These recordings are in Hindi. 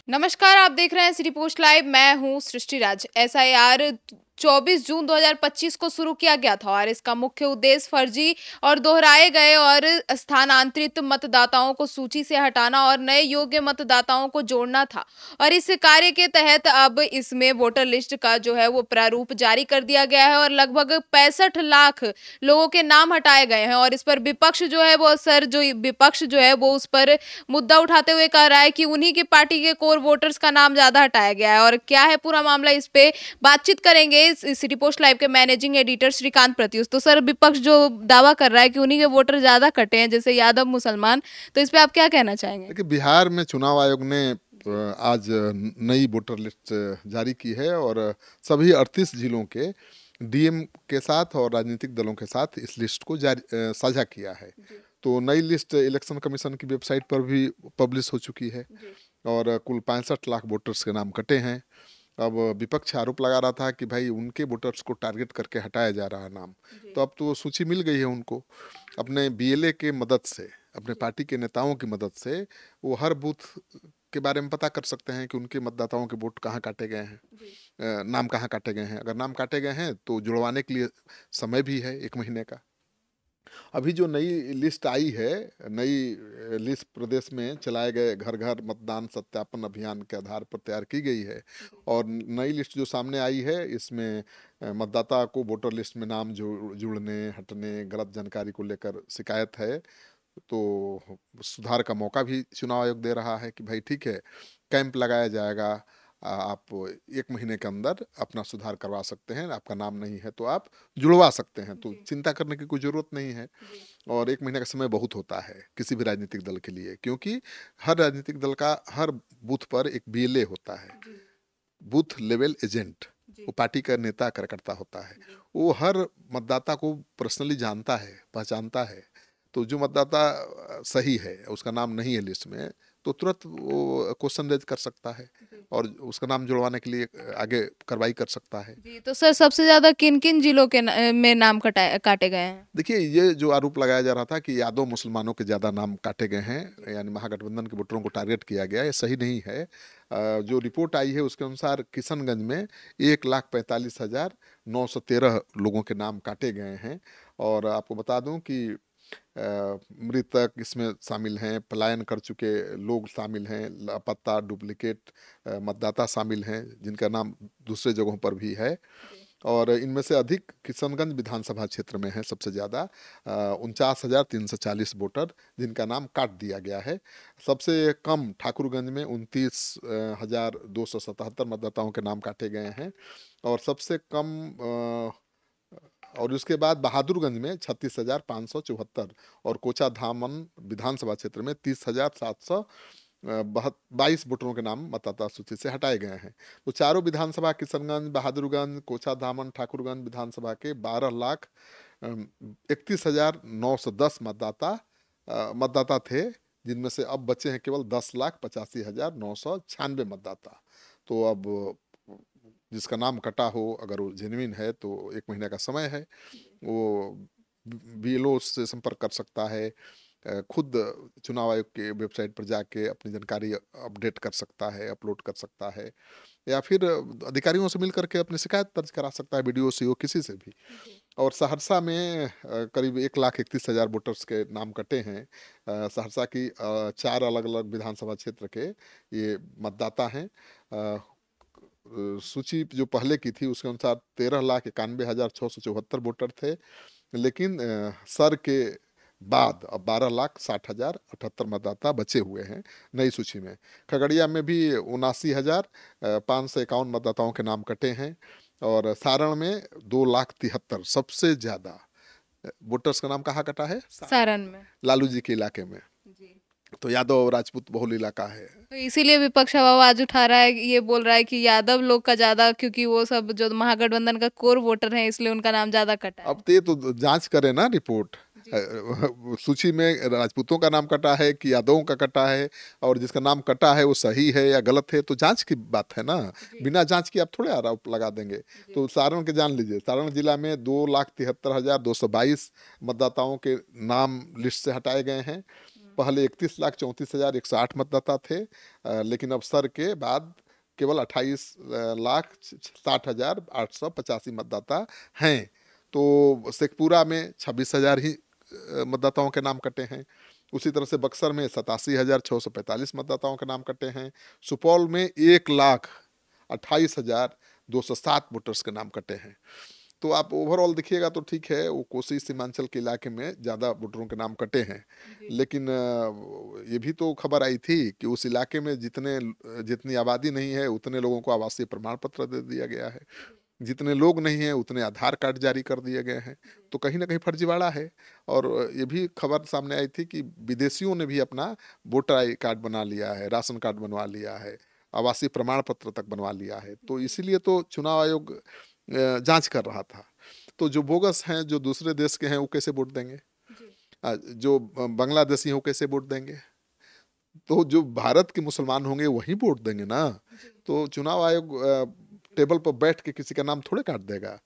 नमस्कार, आप देख रहे हैं सिटी पोस्ट लाइव। मैं हूं सृष्टि राज। एसआईआर 24 जून 2025 को शुरू किया गया था और इसका मुख्य उद्देश्य फर्जी और दोहराए गए और स्थानांतरित मतदाताओं को सूची से हटाना और नए योग्य मतदाताओं को जोड़ना था। और इस कार्य के तहत अब इसमें वोटर लिस्ट का जो है वो प्रारूप जारी कर दिया गया है और लगभग 65 लाख लोगों के नाम हटाए गए हैं। और इस पर विपक्ष जो है वो विपक्ष जो है वो उस पर मुद्दा उठाते हुए कह रहा है कि उन्हीं की पार्टी के कोर वोटर्स का नाम ज्यादा हटाया गया है। और क्या है पूरा मामला, इस पे बातचीत करेंगे सिटी पोस्ट लाइव के मैनेजिंग एडिटर श्रीकांत प्रत्युष। तो सर, विपक्ष जो दावा कर रहा है कि उन्हीं के वोटर ज्यादा कटे हैं, जैसे यादव मुसलमान, तो इस पे आप क्या कहना चाहेंगे? देखिए, बिहार में चुनाव आयोग ने आज नई वोटर लिस्ट जारी की है और सभी 38 जिलों के डीएम के साथ और राजनीतिक दलों के साथ इस लिस्ट को साझा किया है। तो नई लिस्ट इलेक्शन कमीशन की वेबसाइट पर भी पब्लिश हो चुकी है और कुल 65 लाख वोटर्स के नाम कटे हैं। अब विपक्ष आरोप लगा रहा था कि भाई उनके वोटर्स को टारगेट करके हटाया जा रहा है नाम। तो अब तो सूची मिल गई है उनको। अपने बीएलए के मदद से, अपने पार्टी के नेताओं की मदद से वो हर बूथ के बारे में पता कर सकते हैं कि उनके मतदाताओं के वोट कहाँ काटे गए हैं, नाम कहाँ काटे गए हैं। अगर नाम काटे गए हैं तो जुड़वाने के लिए समय भी है 1 महीने का। अभी जो नई लिस्ट आई है, नई लिस्ट प्रदेश में चलाए गए घर घर मतदान सत्यापन अभियान के आधार पर तैयार की गई है। और नई लिस्ट जो सामने आई है, इसमें मतदाता को वोटर लिस्ट में नाम जुड़ने, हटने, गलत जानकारी को लेकर शिकायत है। तो सुधार का मौका भी चुनाव आयोग दे रहा है कि भाई ठीक है, कैंप लगाया जाएगा, आप 1 महीने के अंदर अपना सुधार करवा सकते हैं, आपका नाम नहीं है तो आप जुड़वा सकते हैं। तो चिंता करने की कोई ज़रूरत नहीं है। और 1 महीने का समय बहुत होता है किसी भी राजनीतिक दल के लिए, क्योंकि हर राजनीतिक दल का हर बूथ पर एक बीएलए होता है, बूथ लेवल एजेंट। वो पार्टी का नेता कार्यकर्ता होता है। वो हर मतदाता को पर्सनली जानता है, पहचानता है। तो जो मतदाता सही है, उसका नाम नहीं है लिस्ट में, तो तुरंत वो क्वेश्चन रेज कर सकता है और उसका नाम जुड़वाने के लिए आगे कार्रवाई कर सकता है। जी, तो सर, सबसे ज्यादा किन किन जिलों के में नाम काटे गए हैं? देखिए, ये जो आरोप लगाया जा रहा था कि यादव मुसलमानों के ज़्यादा नाम काटे गए हैं, यानी महागठबंधन के वोटरों को टारगेट किया गया, ये सही नहीं है। जो रिपोर्ट आई है उसके अनुसार किशनगंज में 1,45,913 लोगों के नाम काटे गए हैं। और आपको बता दूं कि मृतक इसमें शामिल हैं, पलायन कर चुके लोग शामिल हैं, लापता डुप्लीकेट मतदाता शामिल हैं जिनका नाम दूसरे जगहों पर भी है। और इनमें से अधिक किशनगंज विधानसभा क्षेत्र में है सबसे ज़्यादा, 49,340 वोटर जिनका नाम काट दिया गया है। सबसे कम ठाकुरगंज में 29,277 मतदाताओं के नाम काटे गए हैं। और सबसे कम और उसके बाद बहादुरगंज में 36,574 और कोचा धामन विधानसभा क्षेत्र में 30,722 वोटरों के नाम मतदाता सूची से हटाए गए हैं। तो चारों विधानसभा, किशनगंज, बहादुरगंज, कोचा धामन, ठाकुरगंज विधानसभा के 12,31,910 मतदाता थे, जिनमें से अब बचे हैं केवल 10,85,996 मतदाता। तो अब जिसका नाम कटा हो, अगर वो जेन्युइन है तो 1 महीने का समय है, वो बीएलओ से संपर्क कर सकता है, खुद चुनाव आयोग के वेबसाइट पर जाके अपनी जानकारी अपडेट कर सकता है, अपलोड कर सकता है, या फिर अधिकारियों से मिल करके अपनी शिकायत दर्ज करा सकता है, बीडीओ सीओ किसी से भी। और सहरसा में करीब 1,31,000 वोटर्स के नाम कटे हैं। सहरसा की 4 अलग अलग विधानसभा क्षेत्र के ये मतदाता हैं। सूची जो पहले की थी उसके अनुसार 13,91,674 वोटर थे, लेकिन सर के बाद अब 12,60,078 मतदाता बचे हुए हैं नई सूची में। खगड़िया में भी 79,551 मतदाताओं के नाम कटे हैं। और सारण में 2,73,000 सबसे ज्यादा वोटर्स का नाम कहाँ कटा है? सारण में, लालू जी के इलाके में। तो यादव और राजपूत बहुल इलाका है। तो इसीलिए विपक्ष अब आवाज उठा रहा है, ये बोल रहा है कि यादव लोग का ज्यादा, क्योंकि वो सब जो महागठबंधन का कोर वोटर है, इसलिए उनका नाम ज्यादा कटा है। अब तो ये तो जांच करे ना रिपोर्ट। सूची में राजपूतों का नाम कटा है कि यादवों का कटा है, और जिसका नाम कटा है वो सही है या गलत है, तो जांच की बात है ना। बिना जांच की आप थोड़े आरोप लगा देंगे। तो सारण के जान लीजिए, सारण जिला में 2,73,222 मतदाताओं के नाम लिस्ट से हटाए गए हैं। पहले 31,34,108 मतदाता थे, लेकिन अवसर के बाद केवल 28,60,885 मतदाता हैं। तो शेखपुरा में 26,000 ही मतदाताओं के नाम कटे हैं। उसी तरह से बक्सर में 87,645 मतदाताओं के नाम कटे हैं। सुपौल में 1,28,207 वोटर्स के नाम कटे हैं। तो आप ओवरऑल देखिएगा तो ठीक है, वो कोसी सीमांचल के इलाके में ज़्यादा वोटरों के नाम कटे हैं, लेकिन ये भी तो खबर आई थी कि उस इलाके में जितनी आबादी नहीं है उतने लोगों को आवासीय प्रमाण पत्र दे दिया गया है, जितने लोग नहीं हैं उतने आधार कार्ड जारी कर दिए गए हैं। तो कहीं ना कहीं फर्जीवाड़ा है। और ये भी खबर सामने आई थी कि विदेशियों ने भी अपना वोटर आई कार्ड बना लिया है, राशन कार्ड बनवा लिया है, आवासीय प्रमाण पत्र तक बनवा लिया है। तो इसीलिए तो चुनाव आयोग जांच कर रहा था। तो जो बोगस हैं, जो दूसरे देश के हैं, वो कैसे वोट देंगे? जो बांग्लादेशी हैं वो कैसे वोट देंगे? तो जो भारत के मुसलमान होंगे वही वोट देंगे ना। तो चुनाव आयोग टेबल पर बैठ के किसी का नाम थोड़े काट देगा।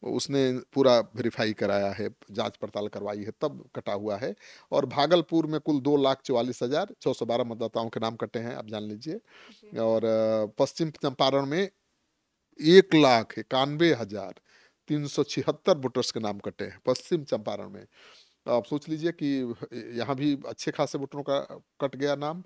उसने पूरा वेरीफाई कराया है, जांच पड़ताल करवाई है, तब कटा हुआ है। और भागलपुर में कुल 2,44,612 मतदाताओं के नाम कटे हैं, आप जान लीजिए। और पश्चिम चंपारण में 1,91,376 वोटर्स के नाम कटे हैं पश्चिम चंपारण में। आप सोच लीजिए कि यहाँ भी अच्छे खासे वोटरों का कट गया नाम।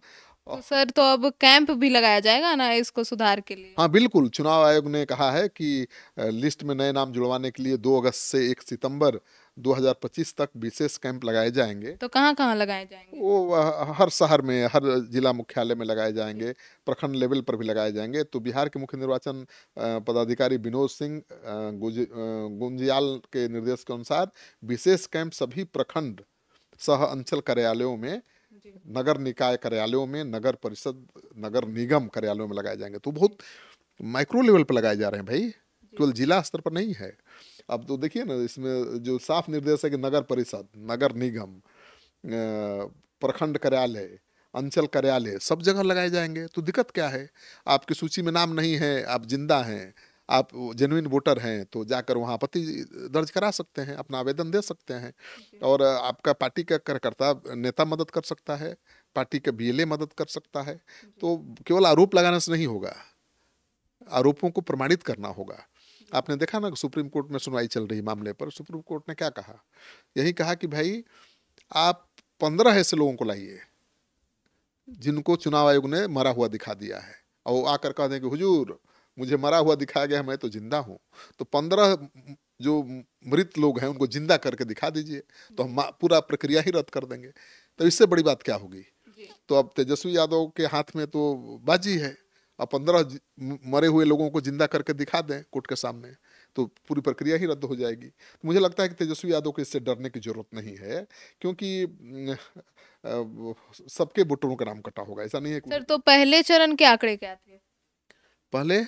तो सर, तो अब कैंप भी लगाया जाएगा ना इसको सुधार के लिए? हाँ बिल्कुल, चुनाव आयोग ने कहा है कि लिस्ट में नए नाम जुड़वाने के लिए 2 अगस्त से 1 सितंबर 2025 तक विशेष कैंप लगाए जाएंगे। तो कहाँ कहाँ लगाए जाएंगे? वो हर शहर में, हर जिला मुख्यालय में लगाए जाएंगे, प्रखंड लेवल पर भी लगाए जाएंगे। तो बिहार के मुख्य निर्वाचन पदाधिकारी विनोद सिंह गुंजियाल के निर्देश के अनुसार विशेष कैंप सभी प्रखंड सह अंचल कार्यालयों में, नगर निकाय कार्यालयों में, नगर परिषद, नगर निगम कार्यालयों में लगाए जाएंगे। तो बहुत माइक्रो लेवल पर लगाए जा रहे हैं भाई, केवल जिला स्तर पर नहीं है। अब तो देखिए ना, इसमें जो साफ निर्देश है कि नगर परिषद, नगर निगम, प्रखंड कार्यालय, अंचल कार्यालय, सब जगह लगाए जाएंगे। तो दिक्कत क्या है? आपकी सूची में नाम नहीं है, आप जिंदा हैं, आप जेन्युइन वोटर हैं, तो जाकर वहाँ आपत्ति दर्ज करा सकते हैं, अपना आवेदन दे सकते हैं। और आपका पार्टी का कार्यकर्ता नेता मदद कर सकता है, पार्टी का बीएलए मदद कर सकता है। तो केवल आरोप लगाने से नहीं होगा, आरोपों को प्रमाणित करना होगा। आपने देखा ना, सुप्रीम कोर्ट में सुनवाई चल रही मामले पर, सुप्रीम कोर्ट ने क्या कहा? यही कहा कि भाई आप 15 ऐसे लोगों को लाइए जिनको चुनाव आयोग ने मरा हुआ दिखा दिया है, और वो आकर कह दें कि हुजूर मुझे मरा हुआ दिखाया गया, मैं तो जिंदा हूँ। तो 15 जो मृत लोग हैं उनको जिंदा करके दिखा दीजिए, तो हम पूरा प्रक्रिया ही रद्द कर देंगे। तो इससे बड़ी बात क्या होगी? तो अब तेजस्वी यादव के हाथ में तो बाजी है। अब 15 मरे हुए लोगों को जिंदा करके दिखा दें कोर्ट के सामने, तो पूरी प्रक्रिया ही रद्द हो जाएगी। तो मुझे लगता है कि तेजस्वी यादव को इससे डरने की जरूरत नहीं है, क्योंकि सबके वोटरों का नाम कटा होगा, ऐसा नहीं है। सर, तो पहले चरण के आंकड़े क्या थे? पहले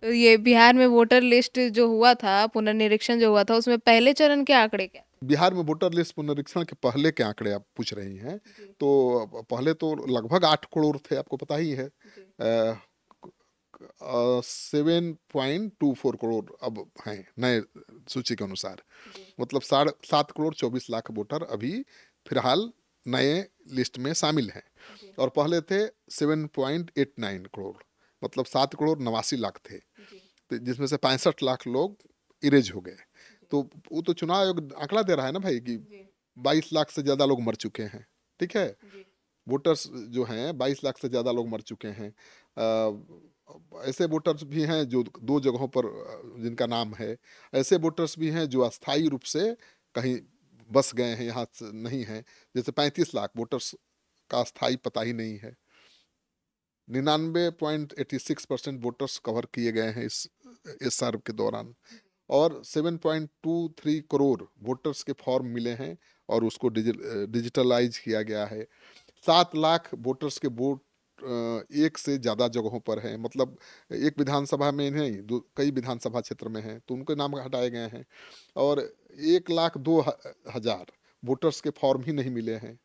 ये बिहार में वोटर लिस्ट जो हुआ था, पुनर्निरीक्षण जो हुआ था, उसमें पहले चरण के आंकड़े क्या थे? बिहार में वोटर लिस्ट पुनरीक्षण के पहले के आंकड़े आप पूछ रही हैं, तो पहले तो लगभग 8 करोड़ थे, आपको पता ही है। 7.24 करोड़ अब हैं नए सूची के अनुसार, मतलब 7.24 करोड़ वोटर अभी फिलहाल नए लिस्ट में शामिल हैं। और पहले थे 7.89 करोड़, मतलब 7.89 करोड़ थे, तो जिसमें से 65 लाख लोग इरेज हो गए। तो वो तो चुनाव आयोग आंकड़ा दे रहा है ना भाई कि 22 लाख से ज्यादा लोग मर चुके हैं। ठीक है, वोटर्स जो हैं 22 लाख से ज्यादा लोग मर चुके हैं। ऐसे वोटर्स भी हैं जो 2 जगहों पर जिनका नाम है, ऐसे वोटर्स भी हैं जो अस्थायी रूप से कहीं बस गए हैं, यहाँ नहीं है। जैसे 35 लाख वोटर्स का स्थायी पता ही नहीं है। 99.86% वोटर्स कवर किए गए हैं इस सर्व के दौरान। और 7.23 करोड़ वोटर्स के फॉर्म मिले हैं और उसको डिजिटलाइज किया गया है। 7 लाख वोटर्स के वोट एक से ज़्यादा जगहों पर हैं, मतलब एक विधानसभा में नहीं, कई विधानसभा क्षेत्र में हैं, तो उनके नाम हटाए गए हैं। और 1,02,000 वोटर्स के फॉर्म ही नहीं मिले हैं,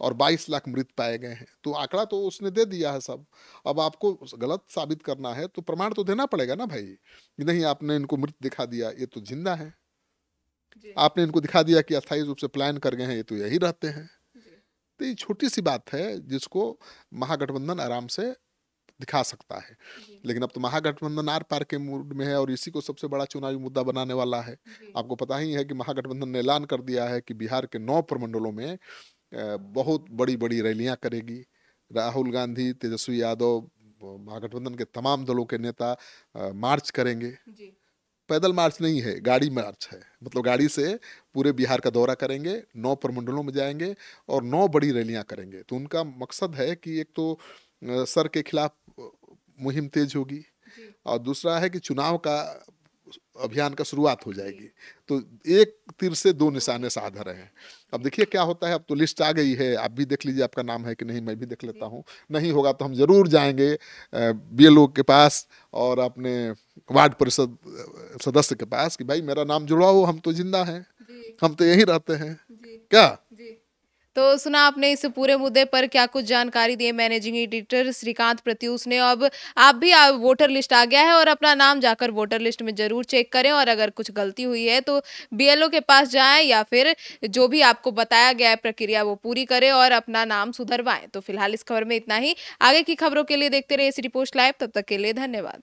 और 22 लाख मृत पाए गए हैं। तो आंकड़ा तो उसने दे दिया है सब। अब आपको गलत साबित करना है तो प्रमाण तो देना पड़ेगा ना भाई, नहीं आपने इनको मृत दिखा दिया, ये तो जिंदा है। आपने इनको दिखा दिया कि अस्थायी रूप से प्लान कर गए हैं, ये तो यही रहते हैं। तो ये छोटी सी बात है जिसको महागठबंधन आराम से दिखा सकता है। लेकिन अब तो महागठबंधन आर पार के मूड में है और इसी को सबसे बड़ा चुनावी मुद्दा बनाने वाला है। आपको पता ही है कि महागठबंधन ने ऐलान कर दिया है कि बिहार के 9 प्रमंडलों में बहुत बड़ी बड़ी रैलियां करेगी। राहुल गांधी, तेजस्वी यादव, महागठबंधन के तमाम दलों के नेता मार्च करेंगे। पैदल मार्च नहीं है, गाड़ी मार्च है। मतलब गाड़ी से पूरे बिहार का दौरा करेंगे, 9 प्रमंडलों में जाएंगे और 9 बड़ी रैलियां करेंगे। तो उनका मकसद है कि एक तो सर के खिलाफ मुहिम तेज होगी और दूसरा है कि चुनाव का अभियान का शुरुआत हो जाएगी। तो एक तीर से 2 निशाने साध रहे हैं। अब देखिए क्या होता है। अब तो लिस्ट आ गई है, आप भी देख लीजिए आपका नाम है कि नहीं, मैं भी देख लेता हूँ। नहीं होगा तो हम जरूर जाएंगे बीएलओ के पास और अपने वार्ड परिषद सदस्य के पास कि भाई मेरा नाम जुड़वाओ, हम तो जिंदा हैं, हम तो यहीं रहते हैं। क्या तो सुना आपने इस पूरे मुद्दे पर क्या कुछ जानकारी दी है मैनेजिंग एडिटर श्रीकांत प्रत्यूष ने। अब आप भी वोटर लिस्ट आ गया है और अपना नाम जाकर वोटर लिस्ट में जरूर चेक करें और अगर कुछ गलती हुई है तो बीएलओ के पास जाएं या फिर जो भी आपको बताया गया है प्रक्रिया वो पूरी करें और अपना नाम सुधरवाएं। तो फिलहाल इस खबर में इतना ही। आगे की खबरों के लिए देखते रहिए सिटी पोस्ट लाइव। तब तक के लिए धन्यवाद।